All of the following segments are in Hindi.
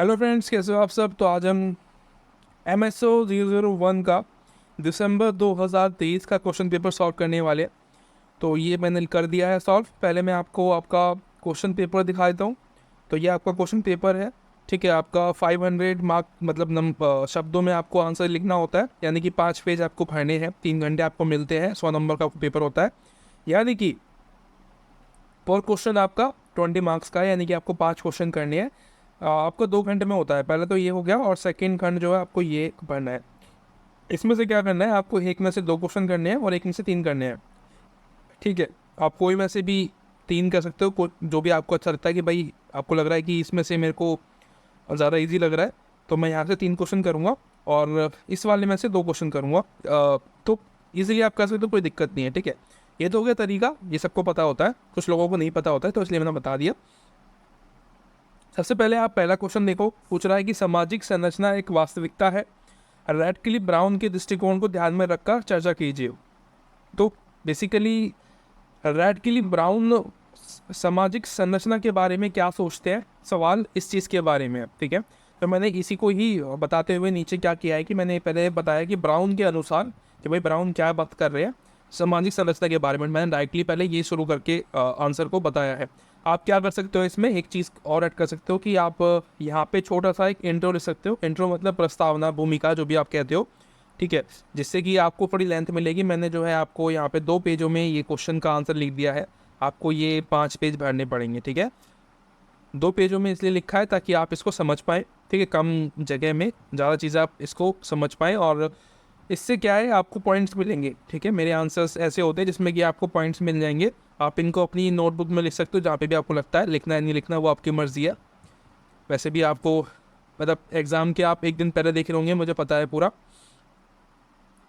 हेलो फ्रेंड्स, कैसे हो आप सब। तो आज हम MSO 001 का दिसंबर 2023 का क्वेश्चन पेपर सॉल्व करने वाले हैं। तो ये मैंने कर दिया है सॉल्व। पहले मैं आपको आपका क्वेश्चन पेपर दिखा देता हूँ। तो ये आपका क्वेश्चन पेपर है, ठीक है। आपका 500 मार्क मतलब शब्दों में आपको आंसर लिखना होता है, यानी कि 5 पेज आपको पढ़ने हैं। 3 घंटे आपको मिलते हैं, 100 नंबर का पेपर होता है। यानी कि पर क्वेश्चन आपका 20 मार्क्स का है, यानी कि आपको 5 क्वेश्चन करने हैं। आपको 2 घंटे में होता है। पहले तो ये हो गया, और सेकंड खंड जो है आपको ये पढ़ना है। इसमें से क्या करना है, आपको एक में से 2 क्वेश्चन करने हैं और एक में से 3 करने हैं, ठीक है। आप कोई में से भी 3 कर सकते हो, जो भी आपको अच्छा लगता है कि भाई आपको लग रहा है कि इसमें से मेरे को ज़्यादा इजी लग रहा है, तो मैं यहाँ से 3 क्वेश्चन करूँगा और इस वाले में से 2 क्वेश्चन करूँगा। तो ईजिली आप कर सकते हो, कोई दिक्कत नहीं है, ठीक है। ये तो हो गया तरीका, ये सबको पता होता है, कुछ लोगों को नहीं पता होता है, तो इसलिए मैंने बता दिया। सबसे पहले आप पहला क्वेश्चन देखो। पूछ रहा है कि सामाजिक संरचना एक वास्तविकता है, रैडक्लिफ ब्राउन के दृष्टिकोण को ध्यान में रखकर चर्चा कीजिए। तो बेसिकली रैडक्लिफ ब्राउन सामाजिक संरचना के बारे में क्या सोचते हैं, सवाल इस चीज़ के बारे में है, ठीक है। तो मैंने इसी को ही बताते हुए नीचे क्या किया है कि मैंने पहले बताया कि ब्राउन के अनुसार कि भाई ब्राउन क्या बात कर रहे हैं सामाजिक संरचना के बारे में। मैंने डायरेक्टली पहले ये शुरू करके आंसर को बताया है। आप क्या कर सकते हो, इसमें एक चीज़ और ऐड कर सकते हो कि आप यहाँ पे छोटा सा एक इंट्रो लिख सकते हो। इंट्रो मतलब प्रस्तावना, भूमिका, जो भी आप कहते हो, ठीक है। जिससे कि आपको थोड़ी लेंथ मिलेगी। मैंने जो है आपको यहाँ पे 2 पेजों में ये क्वेश्चन का आंसर लिख दिया है। आपको ये 5 पेज भरने पड़ेंगे, ठीक है। 2 पेजों में इसलिए लिखा है ताकि आप इसको समझ पाएँ, ठीक है। कम जगह में ज़्यादा चीज़ें आप इसको समझ पाएँ, और इससे क्या है आपको पॉइंट्स मिलेंगे, ठीक है। मेरे आंसर्स ऐसे होते हैं जिसमें कि आपको पॉइंट्स मिल जाएंगे। आप इनको अपनी नोटबुक में लिख सकते हो, जहाँ पे भी आपको लगता है। लिखना है नहीं लिखना वो आपकी मर्ज़ी है। वैसे भी आपको मतलब एग्ज़ाम के आप एक दिन पहले देख रहे होंगे, मुझे पता है पूरा,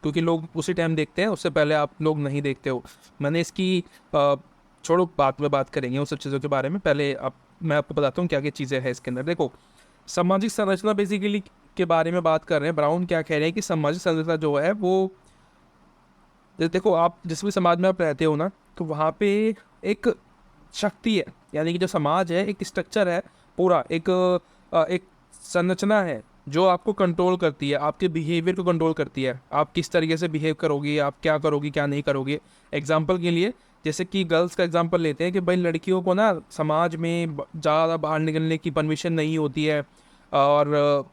क्योंकि लोग उसी टाइम देखते हैं, उससे पहले आप लोग नहीं देखते हो। मैंने इसकी छोड़ो, बात में बात करेंगे उन सब चीज़ों के बारे में। पहले आप मैं आपको बताता हूँ क्या क्या चीज़ें हैं इसके अंदर। देखो, सामाजिक संरचना बेसिकली के बारे में बात कर रहे हैं। ब्राउन क्या कह रहे हैं कि सामाजिक संरचना जो है वो, जैसे देखो आप जिस भी समाज में आप रहते हो ना, तो वहाँ पे एक शक्ति है, यानी कि जो समाज है एक स्ट्रक्चर है पूरा, एक संरचना है जो आपको कंट्रोल करती है, आपके बिहेवियर को कंट्रोल करती है। आप किस तरीके से बिहेव करोगे, आप क्या करोगे क्या नहीं करोगे। एग्जाम्पल के लिए, जैसे कि गर्ल्स का एग्जांपल लेते हैं कि भाई लड़कियों को ना समाज में ज़्यादा बाहर निकलने की परमिशन नहीं होती है, और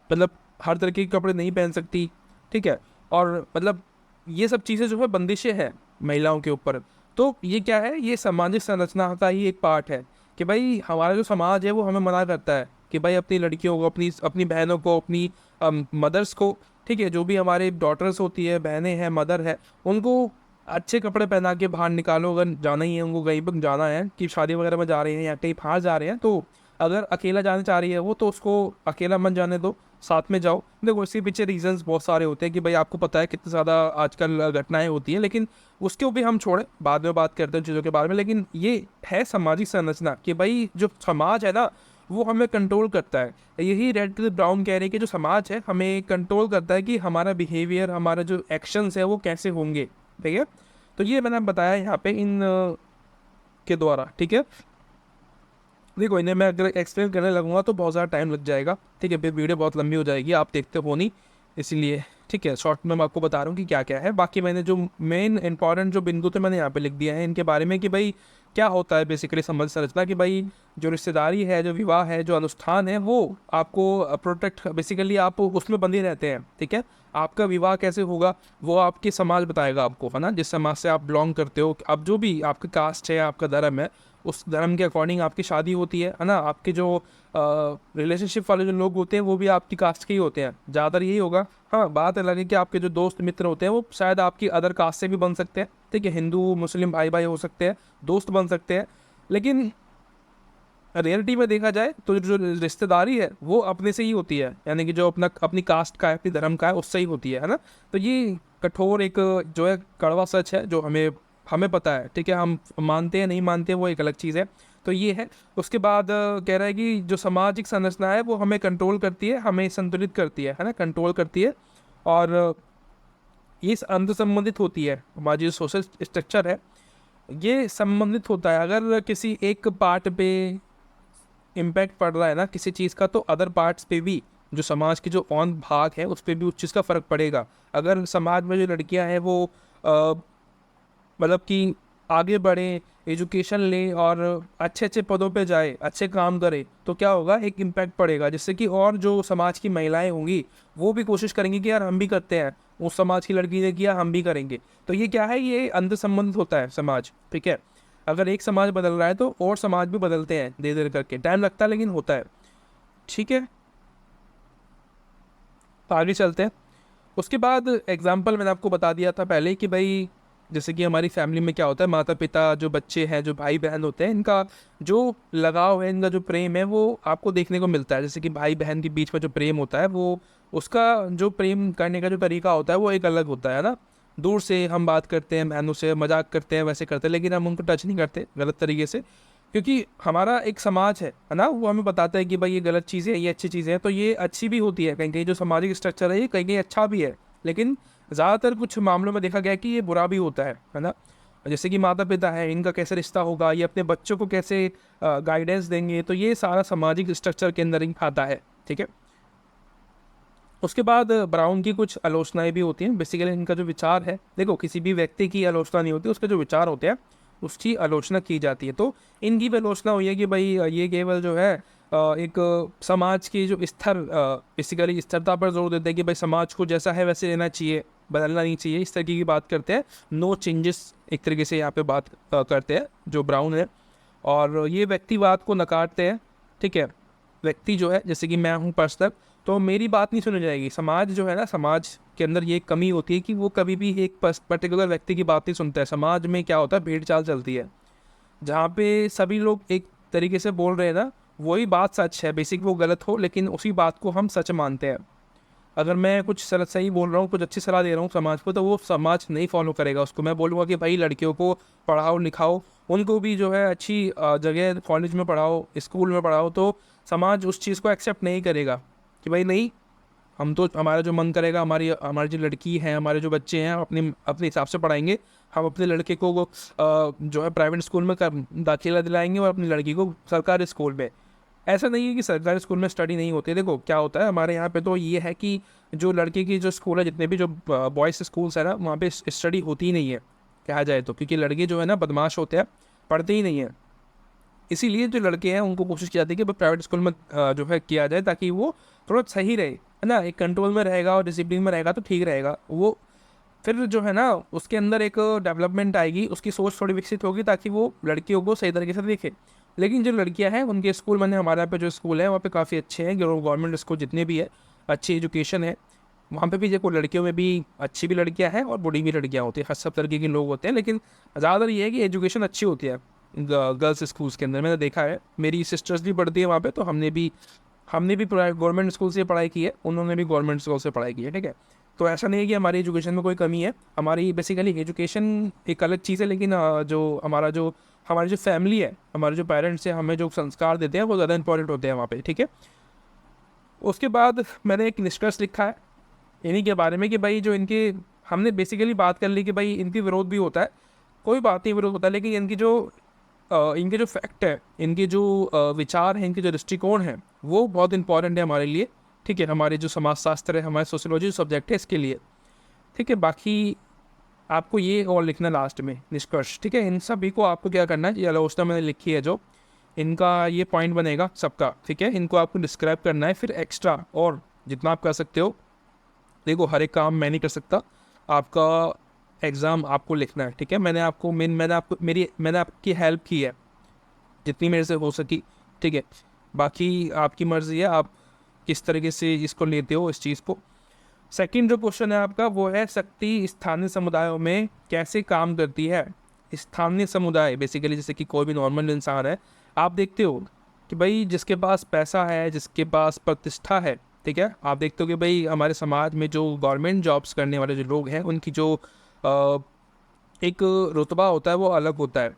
मतलब हर तरीके के कपड़े नहीं पहन सकती, ठीक है। और मतलब ये सब चीज़ें जो है बंदिशें हैं महिलाओं के ऊपर। तो ये क्या है, ये सामाजिक संरचना का ही एक पार्ट है कि भाई हमारा जो समाज है वो हमें मना करता है कि भाई अपनी लड़कियों को, अपनी अपनी बहनों को, अपनी मदर्स को, ठीक है, जो भी हमारे डॉटर्स होती है, बहनें हैं, मदर है, उनको अच्छे कपड़े पहना के बाहर निकालो। अगर जाना ही है उनको, कहीं पर जाना है कि शादी वगैरह में जा रहे हैं या कहीं बाहर जा रहे हैं, तो अगर अकेला जाना चाह रही है वो, तो उसको अकेला मत जाने दो, साथ में जाओ। देखो इसके पीछे रीजंस बहुत सारे होते हैं कि भाई आपको पता है कितनी ज़्यादा आजकल घटनाएं होती हैं, लेकिन उसके भी हम छोड़ें, बाद में बात करते हैं चीज़ों के बारे में। लेकिन ये है सामाजिक संरचना कि भाई जो समाज है ना वो हमें कंट्रोल करता है। यही रेड क्लिफ ब्राउन कह रहे हैं कि जो समाज है हमें कंट्रोल करता है कि हमारा बिहेवियर, हमारा जो एक्शंस है वो कैसे होंगे, ठीक है। तो ये मैंने बताया यहाँ पे इन के द्वारा, ठीक है। देखो इन्हें मैं अगर एक्सप्लेन करने लगूंगा तो बहुत ज़्यादा टाइम लग जाएगा, ठीक है। फिर वीडियो बहुत लंबी हो जाएगी, आप देखते हो नहीं, इसीलिए, ठीक है। शॉर्ट में मैं आपको बता रहा हूँ कि क्या क्या है। बाकी मैंने जो मेन इंपॉर्टेंट जो बिंदु थे मैंने यहाँ पे लिख दिया है इनके बारे में कि भाई क्या होता है बेसिकली समाज संरचना, कि भाई जो रिश्तेदारी है, जो विवाह है, जो अनुष्ठान है, वो आपको प्रोटेक्ट, बेसिकली आप उसमें बंधे रहते हैं, ठीक है। आपका विवाह कैसे होगा वो आपके समाज बताएगा आपको, है ना, जिस समाज से आप बिलोंग करते हो। अब जो भी आपका कास्ट है, आपका धर्म है, उस धर्म के अकॉर्डिंग आपकी शादी होती है ना। आपके जो रिलेशनशिप वाले जो लोग होते हैं वो भी आपकी कास्ट के ही होते हैं, ज़्यादातर यही होगा। हाँ, बात अलग है कि आपके जो दोस्त मित्र होते हैं वो शायद आपकी अदर कास्ट से भी बन सकते हैं, ठीक है। हिंदू मुस्लिम भाई भाई हो सकते हैं, दोस्त बन सकते हैं, लेकिन रियलिटी में देखा जाए तो जो रिश्तेदारी है वो अपने से ही होती है, यानी कि जो अपनी कास्ट का है, अपनी धर्म का है, उससे ही होती है ना। तो ये कठोर एक जो है कड़वा सच है जो हमें हमें पता है, ठीक है। हम मानते हैं नहीं मानते हैं वो एक अलग चीज़ है। तो ये है। उसके बाद कह रहा है कि जो सामाजिक संरचना है वो हमें कंट्रोल करती है, हमें संतुलित करती है ना, कंट्रोल करती है। और ये अंतर संबंधित होती है। हमारी जो सोशल स्ट्रक्चर है ये संबंधित होता है। अगर किसी एक पार्ट पे इम्पैक्ट पड़ रहा है ना किसी चीज़ का, तो अदर पार्ट्स पे भी, जो समाज के जो और भाग है उस पर भी उस चीज़ का फ़र्क पड़ेगा। अगर समाज में जो लड़कियां हैं वो मतलब कि आगे बढ़े, एजुकेशन ले और अच्छे अच्छे पदों पे जाए, अच्छे काम करे, तो क्या होगा, एक इम्पैक्ट पड़ेगा, जिससे कि और जो समाज की महिलाएं होंगी वो भी कोशिश करेंगी कि यार हम भी करते हैं, उस समाज की लड़की ने किया हम भी करेंगे। तो ये क्या है, ये अंतर संबंधित होता है समाज, ठीक है। अगर एक समाज बदल रहा है तो और समाज भी बदलते हैं, धीरे धीरे करके, टाइम लगता है लेकिन होता है, ठीक है। तो आगे चलते हैं। उसके बाद एग्जाम्पल मैंने आपको बता दिया था पहले कि भाई जैसे कि हमारी फैमिली में क्या होता है, माता पिता, जो बच्चे हैं, जो भाई बहन होते हैं, इनका जो लगाव है, इनका जो प्रेम है वो आपको देखने को मिलता है। जैसे कि भाई बहन के बीच में जो प्रेम होता है वो, उसका जो प्रेम करने का जो तरीका होता है वो एक अलग होता है ना। दूर से हम बात करते हैं, बहनों से मजाक करते हैं, वैसे करते हैं, लेकिन हम उनको टच नहीं करते गलत तरीके से, क्योंकि हमारा एक समाज है ना, वो हमें बताता है कि भाई ये गलत चीज़ें हैं, ये अच्छी चीज़ें हैं। तो ये अच्छी भी होती है कहीं कहीं, जो सामाजिक स्ट्रक्चर है ये कहीं कहीं अच्छा भी है, लेकिन ज़्यादातर कुछ मामलों में देखा गया है कि ये बुरा भी होता है ना। जैसे कि माता पिता है, इनका कैसे रिश्ता होगा, ये अपने बच्चों को कैसे गाइडेंस देंगे, तो ये सारा सामाजिक स्ट्रक्चर के अंदर ही आता है, ठीक है। उसके बाद ब्राउन की कुछ आलोचनाएं भी होती हैं। बेसिकली इनका जो विचार है, देखो किसी भी व्यक्ति की आलोचना नहीं होती, उसके जो विचार होते हैं उसकी आलोचना की जाती है। तो इनकी भी आलोचना हुई है कि भाई ये केवल जो है एक समाज की जो स्तर, बेसिकली स्थिरता पर जोर देते हैं कि भाई समाज को जैसा है वैसे रहना चाहिए, बदलना नहीं चाहिए, इस तरीके की बात करते हैं। नो चेंजेस एक तरीके से यहाँ पे बात करते हैं जो ब्राउन है, और ये व्यक्तिवाद को नकारते हैं, ठीक है। व्यक्ति जो है, जैसे कि मैं हूँ पर्सनल, तो मेरी बात नहीं सुनी जाएगी। समाज जो है ना, समाज के अंदर ये कमी होती है कि वो कभी भी एक पर्टिकुलर व्यक्ति की बात नहीं सुनता है। समाज में क्या होता है, भेड़ चाल चलती है, जहाँ पे सभी लोग एक तरीके से बोल रहे हैं ना, वही बात सच है, बेसिक वो गलत हो लेकिन उसी बात को हम सच मानते हैं। अगर मैं कुछ सही बोल रहा हूँ, कुछ अच्छी सलाह दे रहा हूँ समाज को, तो वो समाज नहीं फॉलो करेगा उसको। मैं बोलूँगा कि भाई लड़कियों को पढ़ाओ लिखाओ, उनको भी जो है अच्छी जगह कॉलेज में पढ़ाओ, स्कूल में पढ़ाओ, तो समाज उस चीज़ को एक्सेप्ट नहीं करेगा कि भाई नहीं, हम तो हमारा जो मन करेगा, हमारी हमारी जो लड़की है, हमारे जो बच्चे हैं, अपने अपने हिसाब से पढ़ाएंगे। हम अपने लड़के को जो है प्राइवेट स्कूल में दाखिला दिलाएंगे और अपनी लड़की को सरकारी स्कूल में। ऐसा नहीं है कि सरकारी स्कूल में स्टडी नहीं होती। देखो क्या होता है हमारे यहाँ पे, तो ये है कि जो लड़के की जो स्कूल है, जितने भी जो बॉयज़ स्कूल्स है ना, वहाँ पे स्टडी होती ही नहीं है कहा जाए तो, क्योंकि लड़के जो है ना बदमाश होते हैं, पढ़ते ही नहीं है। इसीलिए जो लड़के हैं उनको कोशिश की जाती है कि प्राइवेट स्कूल में जो है किया जाए, ताकि वो थोड़ा सही रहे, है ना, एक कंट्रोल में रहेगा और डिसिप्लिन में रहेगा तो ठीक रहेगा वो। फिर जो है ना उसके अंदर एक डेवलपमेंट आएगी, उसकी सोच थोड़ी विकसित होगी, ताकि वो लड़कियों को सही तरीके से देखे। लेकिन जो लड़कियां हैं उनके स्कूल, मैंने हमारे यहाँ पे जो स्कूल है वहाँ पे काफ़ी अच्छे हैं, गवर्नमेंट स्कूल जितने भी है, अच्छी एजुकेशन है वहाँ पे भी। देखो लड़कियों में भी अच्छी भी लड़कियां हैं और बुरी भी लड़कियां होती हैं, हर सब तरीके के लोग होते हैं, लेकिन ज़्यादातर ये है कि एजुकेशन अच्छी होती है गर्ल्स स्कूल्स के अंदर। मैंने देखा है, मेरी सिस्टर्स भी पढ़ती है वहाँ पे, तो हमने भी गवर्नमेंट स्कूल से पढ़ाई की है, उन्होंने भी गवर्नमेंट स्कूल से पढ़ाई की है, ठीक है। तो ऐसा नहीं है कि हमारी एजुकेशन में कोई कमी है। हमारी बेसिकली एजुकेशन एक अलग चीज़ है, लेकिन जो हमारी जो फैमिली है, हमारे जो पेरेंट्स हैं, हमें जो संस्कार देते हैं वो ज़्यादा इंपॉर्टेंट होते हैं वहाँ पे, ठीक है। उसके बाद मैंने एक निष्कर्ष लिखा है इन्हीं के बारे में कि भाई जो इनके, हमने बेसिकली बात कर ली कि भाई इनकी विरोध भी होता है, कोई बात नहीं विरोध होता है, लेकिन इनके जो फैक्ट है, इनके जो विचार हैं, इनके जो दृष्टिकोण है, वो बहुत इंपॉर्टेंट है हमारे लिए, ठीक है। हमारे जो समाजशास्त्र है, हमारे सोशियोलॉजी सब्जेक्ट है इसके लिए, ठीक है। बाकी आपको ये और लिखना लास्ट में निष्कर्ष, ठीक है। इन सभी को आपको क्या करना है, ये आलोचना मैंने लिखी है जो, इनका ये पॉइंट बनेगा सबका, ठीक है। इनको आपको डिस्क्राइब करना है, फिर एक्स्ट्रा और जितना आप कर सकते हो। देखो हर एक काम मैं नहीं कर सकता, आपका एग्ज़ाम आपको लिखना है, ठीक है। मैंने आपकी हेल्प की है जितनी मेरे से हो सकी, ठीक है। बाकी आपकी मर्ज़ी है, आप किस तरीके से इसको लेते हो इस चीज़ को। सेकंड जो क्वेश्चन है आपका वो है, शक्ति स्थानीय समुदायों में कैसे काम करती है। स्थानीय समुदाय बेसिकली जैसे कि कोई भी नॉर्मल इंसान है, आप देखते हो कि भाई जिसके पास पैसा है, जिसके पास प्रतिष्ठा है, ठीक है, आप देखते हो कि भाई हमारे समाज में जो गवर्नमेंट जॉब्स करने वाले जो लोग हैं उनकी जो अ, एक रुतबा होता है वो अलग होता है।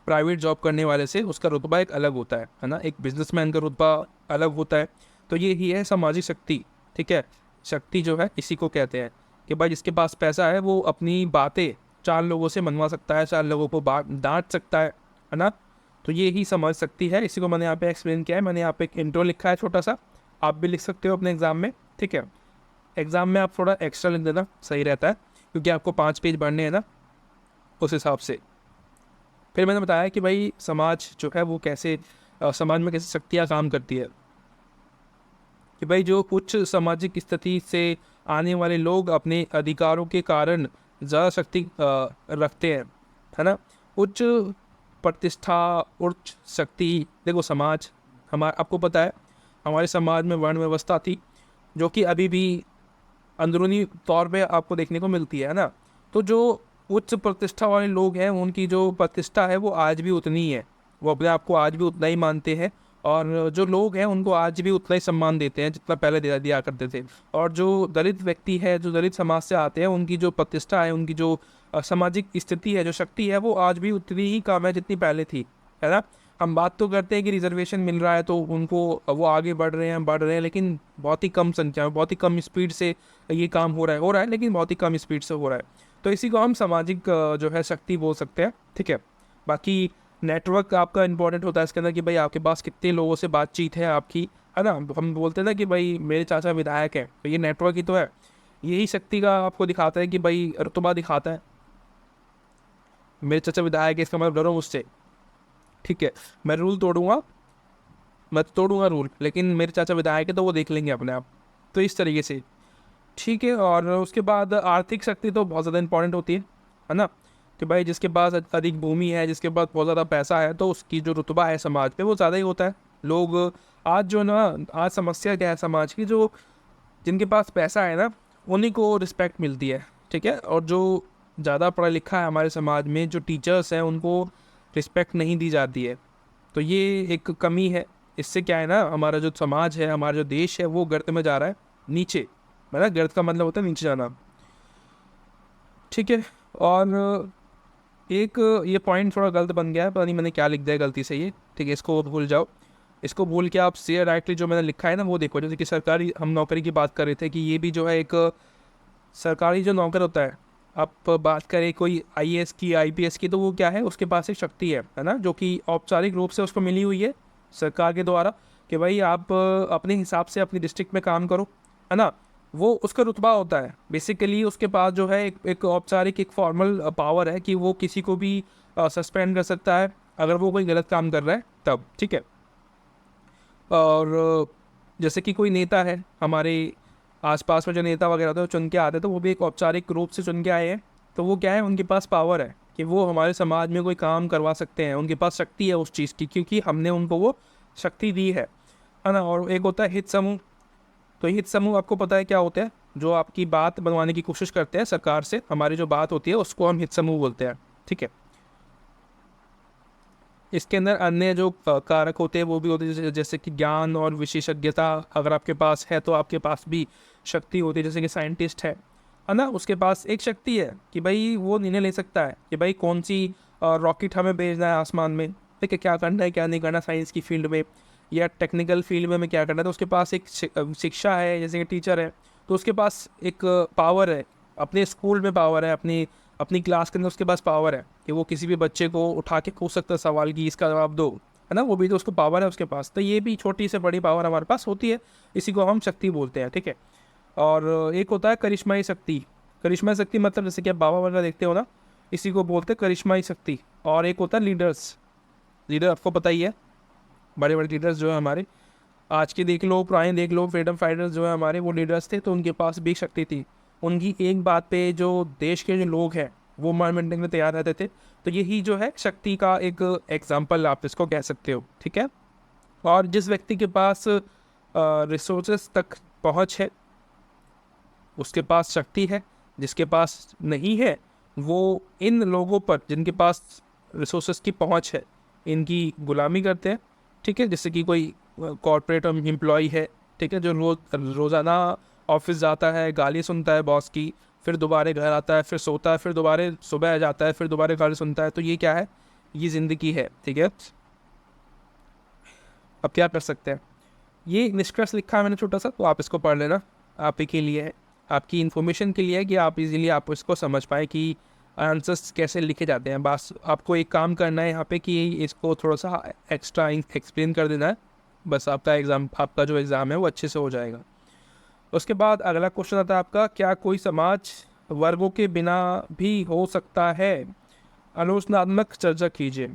प्राइवेट जॉब करने वाले से उसका रुतबा एक अलग होता है ना, एक बिजनेसमैन का रुतबा अलग होता है। तो ये ही है सामाजिक शक्ति, ठीक है। शक्ति जो है इसी को कहते हैं कि भाई जिसके पास पैसा है वो अपनी बातें चार लोगों से मनवा सकता है, चार लोगों को डांट सकता है ना। तो ये ही समझ सकती है, इसी को मैंने यहाँ पे एक्सप्लेन किया है। मैंने यहाँ पे एक इंट्रो लिखा है छोटा सा, आप भी लिख सकते हो अपने एग्ज़ाम में, ठीक है। एग्ज़ाम में आप थोड़ा एक्स्ट्रा लिख देना, सही रहता है, क्योंकि आपको 5 पेज पढ़ने हैं ना, उस हिसाब से। फिर मैंने बताया कि भाई समाज जो है वो कैसे समाज में कैसे शक्तियाँ काम करती है, कि भाई जो उच्च सामाजिक स्थिति से आने वाले लोग अपने अधिकारों के कारण ज़्यादा शक्ति रखते हैं, है ना। उच्च प्रतिष्ठा, उच्च शक्ति, देखो समाज हमारा, आपको पता है हमारे समाज में वर्ण व्यवस्था थी, जो कि अभी भी अंदरूनी तौर पे आपको देखने को मिलती है ना। तो जो उच्च प्रतिष्ठा वाले लोग हैं, उनकी जो प्रतिष्ठा है वो आज भी उतनी ही है, वो अपने आप को आज भी उतना ही मानते हैं, और जो लोग हैं उनको आज भी उतना ही सम्मान देते हैं जितना पहले दिया करते थे। और जो दलित व्यक्ति है, जो दलित समाज से आते हैं, उनकी जो प्रतिष्ठा है, उनकी जो सामाजिक स्थिति है, जो शक्ति है, वो आज भी उतनी ही कम है जितनी पहले थी, है ना। हम बात तो करते हैं कि रिजर्वेशन मिल रहा है तो उनको वो आगे बढ़ रहे हैं, लेकिन बहुत ही कम संख्या में, बहुत ही कम स्पीड से ये काम हो रहा है, लेकिन बहुत ही कम स्पीड से हो रहा है। तो इसी को हम सामाजिक जो है शक्ति बोल सकते हैं, ठीक है। बाकी नेटवर्क आपका इंपॉर्टेंट होता है इसके अंदर, कि भाई आपके पास कितने लोगों से बातचीत है आपकी, है ना। हम बोलते हैं ना कि भाई मेरे चाचा विधायक है, तो ये नेटवर्क ही तो है। यही शक्ति का आपको दिखाता है कि भाई रुतबा दिखाता है, मेरे चाचा विधायक है इसका मतलब डरो मुझसे, ठीक है। मैं रूल तोड़ूंगा, मैं तोड़ूंगा रूल, लेकिन मेरे चाचा विधायक है तो वो देख लेंगे अपने आप। तो इस तरीके से, ठीक है। और उसके बाद आर्थिक शक्ति तो बहुत ज़्यादा इंपॉर्टेंट होती है ना, कि भाई जिसके पास अधिक भूमि है, जिसके पास बहुत ज़्यादा पैसा है, तो उसकी जो रुतबा है समाज पे वो ज़्यादा ही होता है। लोग आज जो ना, आज समस्या क्या है समाज की, जो जिनके पास पैसा है ना, उन्हीं को रिस्पेक्ट मिलती है, ठीक है। और जो ज़्यादा पढ़ा लिखा है हमारे समाज में, जो टीचर्स हैं, उनको रिस्पेक्ट नहीं दी जाती है। तो ये एक कमी है। इससे क्या है ना, हमारा जो समाज है, हमारा जो देश है, वो गर्त में जा रहा है, नीचे, मतलब गर्त का मतलब होता है नीचे जाना, ठीक है। और एक ये पॉइंट थोड़ा गलत बन गया है, पता नहीं मैंने क्या लिख दिया गलती से ये, ठीक है। इसको भूल जाओ, इसको भूल के आप शेयर डायरेक्टली जो मैंने लिखा है ना वो देखो। जैसे कि सरकारी, हम नौकरी की बात कर रहे थे, कि ये भी जो है एक सरकारी जो नौकर होता है, आप बात करें कोई आईएएस की, आईपीएस की, तो वो क्या है, उसके पास एक शक्ति है ना, जो कि औपचारिक रूप से उसको मिली हुई है सरकार के द्वारा, कि भाई आप अपने हिसाब से अपनी डिस्ट्रिक्ट में काम करो, है ना। वो उसका रुतबा होता है बेसिकली, उसके पास जो है एक औपचारिक, एक फॉर्मल पावर है, कि वो किसी को भी सस्पेंड कर सकता है अगर वो कोई गलत काम कर रहा है तब, ठीक है। और जैसे कि कोई नेता है, हमारे आसपास में जो नेता वगैरह होते हैं वो चुन के आते हैं, तो वो भी एक औपचारिक रूप से चुन के आए हैं। तो वो क्या है, उनके पास पावर है कि वो हमारे समाज में कोई काम करवा सकते हैं, उनके पास शक्ति है उस चीज़ की, क्योंकि हमने उनको वो शक्ति दी है ना। और एक होता है हित समूह। तो हित समूह आपको पता है क्या होता है, जो आपकी बात बनवाने की कोशिश करते हैं सरकार से, हमारी जो बात होती है उसको हम हित समूह बोलते हैं, ठीक है। इसके अंदर अन्य जो कारक होते हैं वो भी होते हैं, जैसे कि ज्ञान और विशेषज्ञता अगर आपके पास है तो आपके पास भी शक्ति होती है। जैसे कि साइंटिस्ट है ना, उसके पास एक शक्ति है कि भाई वो निर्णय ले सकता है कि भाई कौन सी रॉकेट हमें भेजना है आसमान में, ठीक है, क्या करना है क्या नहीं करना साइंस की फील्ड में या टेक्निकल फील्ड में क्या करना है। तो उसके पास एक शिक्षा है, जैसे कि टीचर है, तो उसके पास एक पावर है, अपने स्कूल में पावर है, अपनी अपनी क्लास के अंदर उसके पास पावर है कि वो किसी भी बच्चे को उठा के पूछ सकता है सवाल की, इसका जवाब दो, है ना। वो भी तो उसको पावर है उसके पास। तो ये भी छोटी से बड़ी पावर हमारे पास होती है, इसी को हम शक्ति बोलते हैं, ठीक है। और एक होता है करिश्माई शक्ति। करिश्माई शक्ति मतलब जैसे कि आप बाबा वगैरह देखते हो ना, इसी को बोलते हैं करिश्माई शक्ति। और एक होता है लीडर्स। लीडर आपको पता ही है, बड़े बड़े लीडर्स जो है हमारे, आज के देख लो, पुराने देख लो, फ्रीडम फाइटर्स जो है हमारे, वो लीडर्स थे, तो उनके पास भी शक्ति थी। उनकी एक बात पे जो देश के जो लोग हैं वो मान मिलने के लिए तैयार रहते थे। तो यही जो है शक्ति का एक एग्जाम्पल आप इसको कह सकते हो, ठीक है। और जिस व्यक्ति के पास रिसोर्सेस तक पहुंच है उसके पास शक्ति है, जिसके पास नहीं है वो इन लोगों पर, जिनके पास रिसोर्सेस की पहुंच है, इनकी गुलामी करते हैं, ठीक है। जैसे कि कोई कॉर्पोरेट एम्प्लॉय है, ठीक है, जो रोज़ाना ऑफिस जाता है, गाली सुनता है बॉस की, फिर दोबारा घर आता है, फिर सोता है, फिर दोबारा सुबह जाता है, फिर दोबारा गाली सुनता है। तो ये क्या है, ये ज़िंदगी है, ठीक है। अब क्या कर सकते हैं, ये निष्कर्ष लिखा है मैंने छोटा सा, तो आप इसको पढ़ लेना, आप ही के लिए है, आपकी इन्फॉर्मेशन के लिए है, कि आप इजीली आप इसको समझ पाए कि आंसर्स कैसे लिखे जाते हैं। बस आपको एक काम करना है यहाँ पे कि इसको थोड़ा सा एक्स्ट्रा एक्सप्लेन कर देना है, बस आपका जो एग्ज़ाम है वो अच्छे से हो जाएगा। उसके बाद अगला क्वेश्चन आता है आपका, क्या कोई समाज वर्गों के बिना भी हो सकता है? आलोचनात्मक चर्चा कीजिए।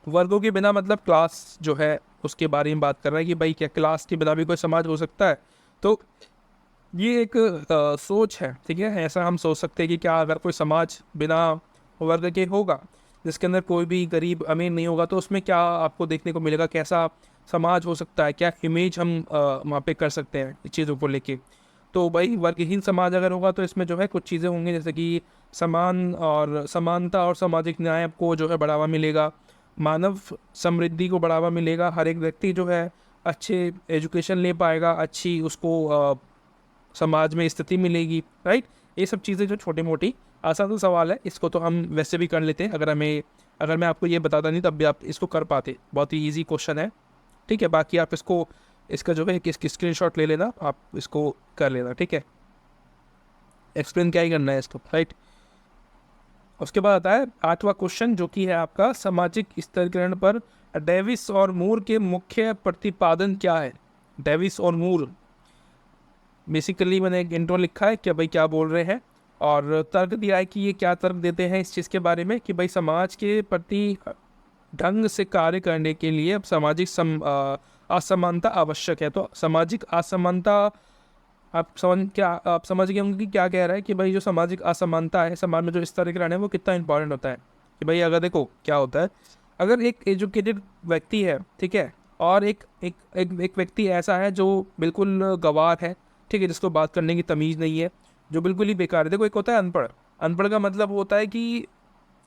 वर्गों के बिना मतलब क्लास जो है उसके बारे में बात कर रहा है कि भाई क्या क्लास के बिना भी कोई समाज हो सकता है? तो ये एक सोच है, ठीक है। ऐसा हम सोच सकते हैं कि क्या अगर कोई समाज बिना वर्ग के होगा, जिसके अंदर कोई भी गरीब अमीर नहीं होगा, तो उसमें क्या आपको देखने को मिलेगा, कैसा समाज हो सकता है, क्या इमेज हम वहाँ पे कर सकते हैं इस चीज़ों को लेके। तो भाई वर्गहीन समाज अगर होगा तो इसमें जो है कुछ चीज़ें होंगी, जैसे कि समानता और सामाजिक न्याय को जो है बढ़ावा मिलेगा, मानव समृद्धि को बढ़ावा मिलेगा, हर एक व्यक्ति जो है अच्छे एजुकेशन ले पाएगा, अच्छी उसको समाज में स्थिति मिलेगी, राइट। ये सब चीज़ें जो छोटी मोटी आसान सा सवाल है, इसको तो हम वैसे भी कर लेते हैं। अगर मैं आपको ये बताता नहीं तब भी आप इसको कर पाते, बहुत ही ईजी क्वेश्चन है, ठीक है। बाकी आप इसका जो है स्क्रीन शॉट ले लेना, आप इसको कर लेना, ठीक है। एक्सप्लेन क्या ही करना है इसको, राइट। उसके बाद आता है 8वां क्वेश्चन, जो कि है आपका सामाजिक स्तरीकरण पर डेविस और मूर के मुख्य प्रतिपादन क्या है? डेविस और मूर, बेसिकली मैंने एक इंट्रो लिखा है कि भाई क्या बोल रहे हैं, और तर्क दिया है कि ये क्या तर्क देते हैं इस चीज़ के बारे में कि भाई समाज के प्रति ढंग से कार्य करने के लिए अब असमानता आवश्यक है। तो सामाजिक असमानता, आप समझ गए होंगे कि क्या कह रहा है कि भाई जो सामाजिक असमानता है समाज में, जो स्तरीकरण है, वो कितना इंपॉर्टेंट होता है। कि भाई अगर देखो क्या होता है, अगर एक एजुकेटेड व्यक्ति है, ठीक है, और एक व्यक्ति ऐसा है जो बिल्कुल गंवार है, ठीक है, जिसको बात करने की तमीज़ नहीं है, जो बिल्कुल ही बेकार है। देखो एक होता है अनपढ़, अनपढ़ का मतलब होता है कि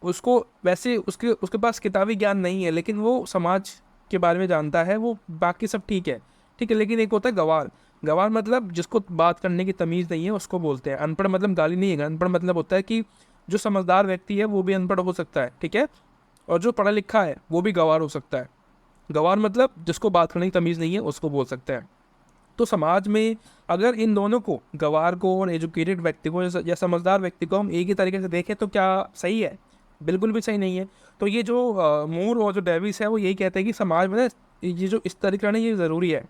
उसको वैसे उसके पास किताबी ज्ञान नहीं है, लेकिन वो समाज के बारे में जानता है, वो बाकी सब ठीक है, ठीक है। लेकिन एक होता है गंवार, गंवार मतलब जिसको बात करने की तमीज़ नहीं है उसको बोलते हैं। अनपढ़ मतलब गाली नहीं है, अनपढ़ मतलब होता है कि जो समझदार व्यक्ति है वो भी अनपढ़ हो सकता है, ठीक है, और जो पढ़ा लिखा है वो भी गंवार हो सकता है। गंवार मतलब जिसको बात करने की तमीज़ नहीं है उसको बोल सकते हैं। तो समाज में अगर इन दोनों को, गंवार को और एजुकेटेड व्यक्ति को या समझदार व्यक्ति को हम एक ही तरीके से देखें तो क्या सही है? बिल्कुल भी सही नहीं है। तो ये जो मूर और जो डेविस है वो यही कहते हैं कि समाज में ना ये जो स्तरीकरण है ये ज़रूरी है।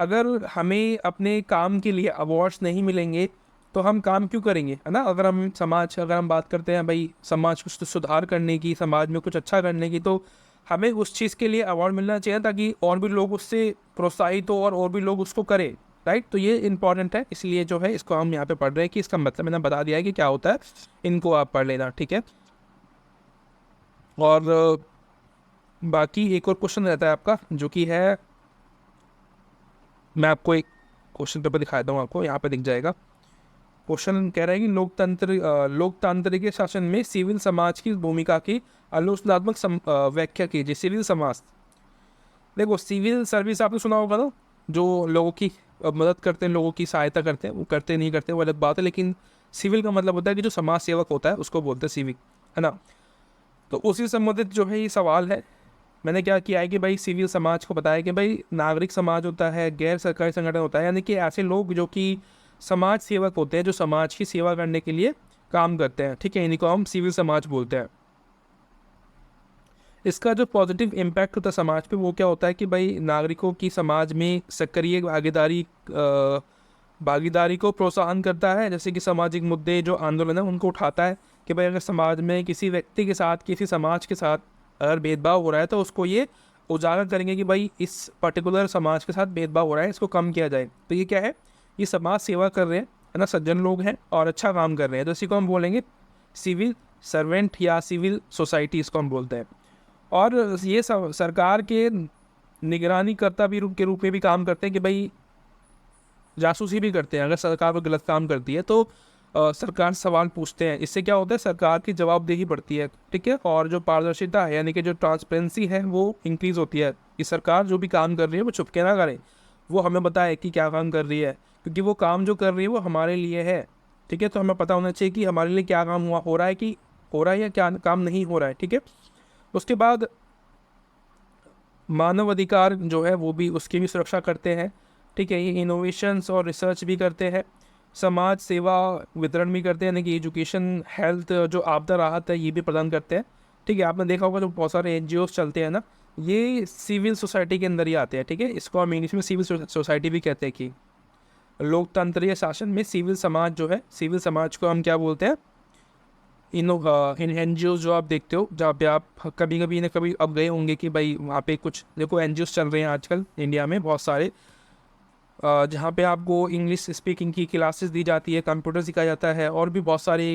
अगर हमें अपने काम के लिए अवार्ड्स नहीं मिलेंगे तो हम काम क्यों करेंगे, है ना। अगर हम बात करते हैं भाई समाज को सुधार करने की, समाज में कुछ अच्छा करने की, तो हमें उस चीज़ के लिए अवार्ड मिलना चाहिए ताकि और भी लोग उससे प्रोत्साहित हो और भी लोग उसको करें, राइट। तो ये इंपॉर्टेंट है, इसलिए जो है इसको हम यहाँ पे पढ़ रहे हैं कि इसका मतलब मैंने बता दिया है कि क्या होता है, इनको आप पढ़ लेना, ठीक है। और बाकी एक और क्वेश्चन रहता है आपका, जो कि है, मैं आपको एक क्वेश्चन पेपर दिखाता हूँ, आपको यहाँ पे दिख जाएगा। क्वेश्चन कह रहा है कि लोकतांत्रिक शासन में सिविल समाज की भूमिका की आलोचनात्मक व्याख्या कीजिए। सिविल समाज, देखो सिविल सर्विस आपने सुना होगा ना, जो लोगों की मदद करते हैं, लोगों की सहायता करते हैं, वो करते नहीं करते वो अलग बात है, लेकिन सिविल का मतलब होता है कि जो समाज सेवक होता है उसको बोलते हैं सिविक, है ना। तो उसी से संबंधित जो है ये सवाल है। मैंने क्या किया है कि भाई सिविल समाज को बताया कि भाई नागरिक समाज होता है, गैर सरकारी संगठन होता है, यानी कि ऐसे लोग जो कि समाज सेवक होते हैं, जो समाज की सेवा करने के लिए काम करते हैं, ठीक है, इन्हीं को हम सिविल समाज बोलते हैं। इसका जो पॉजिटिव इम्पैक्ट होता है समाज पे वो क्या होता है कि भाई नागरिकों की समाज में सक्रिय भागीदारी को प्रोत्साहन करता है, जैसे कि सामाजिक मुद्दे जो आंदोलन है उनको उठाता है कि भाई अगर समाज में किसी व्यक्ति के साथ, किसी समाज के साथ अगर भेदभाव हो रहा है तो उसको ये उजागर करेंगे कि भाई इस पर्टिकुलर समाज के साथ भेदभाव हो रहा है, इसको कम किया जाए। तो ये क्या है, ये समाज सेवा कर रहे हैं, है ना, सज्जन लोग हैं और अच्छा काम कर रहे हैं, तो इसी को हम बोलेंगे सिविल सर्वेंट या सिविल सोसाइटी, इसको हम बोलते हैं। और ये सरकार के निगरानी कर्ता भी के रूप में भी काम करते हैं कि भाई जासूसी भी करते हैं। अगर सरकार को गलत काम करती है तो सरकार सवाल पूछते हैं, इससे क्या होता है, सरकार की जवाबदेही बढ़ती है, ठीक है, और जो पारदर्शिता है यानी कि जो ट्रांसपेरेंसी है वो इंक्रीज़ होती है कि सरकार जो भी काम कर रही है वो छुपके ना करे, वो हमें बताए कि क्या काम कर रही है, क्योंकि वो काम जो कर रही है वो हमारे लिए है, ठीक है। तो हमें पता होना चाहिए कि हमारे लिए क्या काम हो रहा है, कि हो रहा है या क्या काम नहीं हो रहा है, ठीक है। उसके बाद मानव अधिकार जो है वो भी, उसकी भी सुरक्षा करते हैं, ठीक है। ये इनोवेशंस और रिसर्च भी करते हैं, समाज सेवा वितरण भी करते हैं, यानी कि एजुकेशन, हेल्थ, जो आपदा राहत है ये भी प्रदान करते हैं। ठीक है, आपने देखा होगा जो बहुत सारे एनजीओ चलते हैं ना, ये सिविल सोसाइटी के अंदर ही आते हैं। ठीक है, इसको हम इंग्लिश में सिविल सोसाइटी भी कहते हैं कि लोकतंत्रीय शासन में सिविल समाज जो है, सिविल समाज को हम क्या बोलते हैं, इन एन जो आप देखते हो, जहाँ पे आप कभी कभी ना कभी अब गए होंगे कि भाई वहाँ पे कुछ देखो एन चल रहे हैं आजकल इंडिया में बहुत सारे, जहाँ पे आपको इंग्लिश स्पीकिंग की क्लासेस दी जाती है, कंप्यूटर सिखाया जाता है, और भी बहुत सारी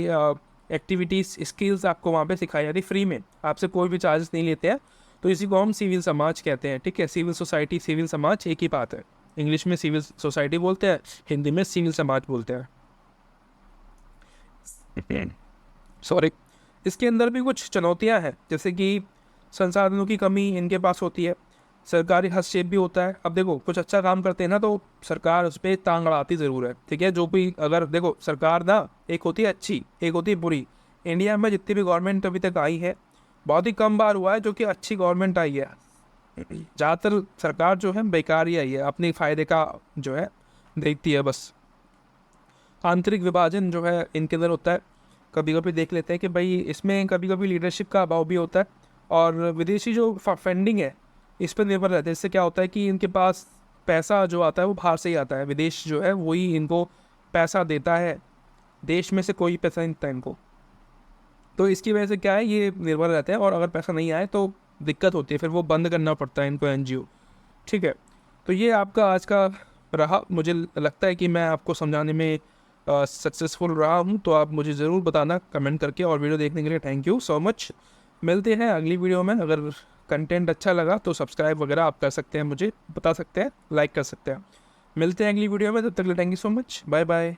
एक्टिविटीज़, स्किल्स आपको वहाँ पे सिखाई जाती है फ्री में, आपसे कोई भी चार्जेस नहीं लेते हैं। तो इसी को हम सिविल समाज कहते हैं। ठीक है, सिविल सोसाइटी, सिविल समाज एक ही बात है। इंग्लिश में सिविल सोसाइटी बोलते हैं, हिंदी में सिविल समाज बोलते हैं। सॉरी। इसके अंदर भी कुछ चुनौतियां हैं, जैसे कि संसाधनों की कमी इनके पास होती है, सरकारी हस्तक्षेप भी होता है। अब देखो कुछ अच्छा काम करते हैं ना तो सरकार उस पर टांग अड़ाती ज़रूर है। ठीक है, जो भी, अगर देखो सरकार ना, एक होती है अच्छी, एक होती है बुरी। इंडिया में जितनी भी गवर्नमेंट अभी तक आई है, बहुत ही कम बार हुआ है जो कि अच्छी गवर्नमेंट आई है। ज़्यादातर सरकार जो है बेकार ही आई है, अपने फ़ायदे का जो है देखती है बस। आंतरिक विभाजन जो है इनके अंदर होता है, कभी कभी देख लेते हैं कि भाई इसमें कभी कभी लीडरशिप का अभाव भी होता है, और विदेशी जो फंडिंग है इस पर निर्भर रहता है। इससे क्या होता है कि इनके पास पैसा जो आता है वो बाहर से ही आता है, विदेश जो है वही इनको पैसा देता है, देश में से कोई पैसा नहीं देता इनको। तो इसकी वजह से क्या है, ये निर्भर रहते हैं, और अगर पैसा नहीं आए तो दिक्कत होती है, फिर वो बंद करना पड़ता है इनको एनजीओ। ठीक है, तो ये आपका आज का रहा। मुझे लगता है कि मैं आपको समझाने में सक्सेसफुल रहा हूँ, तो आप मुझे ज़रूर बताना कमेंट करके। और वीडियो देखने के लिए थैंक यू सो मच। मिलते हैं अगली वीडियो में। अगर कंटेंट अच्छा लगा तो सब्सक्राइब वगैरह आप कर सकते हैं, मुझे बता सकते हैं, लाइक कर सकते हैं। मिलते हैं अगली वीडियो में, तब तक के लिए thank you so much, bye bye.